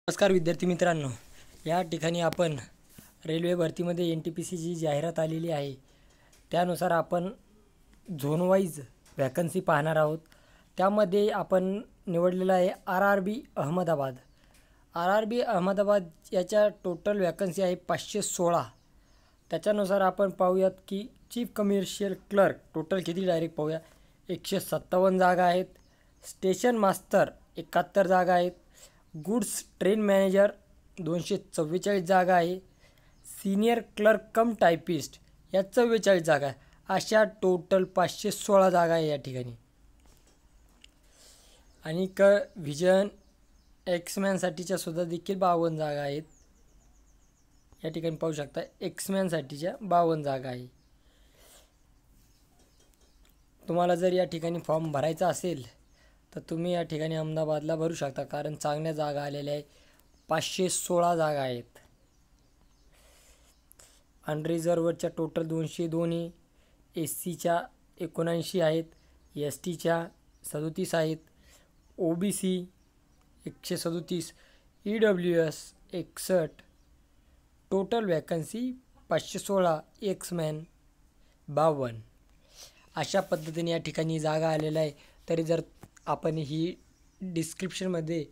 नमस्कार विद्यार्थी मित्रांनो, या ठिकाणी आपण रेल्वे भरतीमध्ये NTPC जी जाहिरात आलेली आहे त्यानुसार आपण झोन वाईज वॅकन्सी पाहणार आहोत। त्यामध्ये आपण निवडलेला आहे RRB अहमदाबाद। RRB अहमदाबाद याच्या टोटल वॅकन्सी आहे 516। त्याच्यानुसार आपण पाहूयात की चीफ कमर्शियल क्लर्क टोटल किती डायरेक्ट पाहूया। 157 जागा आहेत। स्टेशन मास्टर 71 जागा आहेत। गुड्स ट्रेन मॅनेजर 244 जागा आहे। सीनियर क्लर्क कम टायपिस्ट या 44 जागा आहे। अशा टोटल 516 जागा आहे या ठिकाणी। आणि व्हिजन एक्समॅनसाठीच्या सुद्धा देखील 52 जागा आहेत। या ठिकाणी पाहू शकता एक्समॅनसाठीच्या 52 जागा आहे। तुम्हाला जर या ठिकाणी फॉर्म भरायचा असेल तर तुम्ही या ठिकाणी अहमदाबादला भरू शकता, कारण चांगल्या जागा आलेल्या आहे। 516 जागा आहेत। अनरिझर्वच्या टोटल 202 आहे। SCच्या 79 आहेत। STच्या 37 आहेत। OBC 137, EWS 61। Total vacancy 516, एक्समॅन 52। अशा पद्धतीने या ठिकाणी जागा आलेल्या आहे। तरी जर आपण ही डिस्क्रिप्शनमध्ये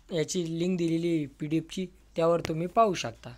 याची लिंक दिलेली PDFची, त्यावर तुम्ही पाहू शकता।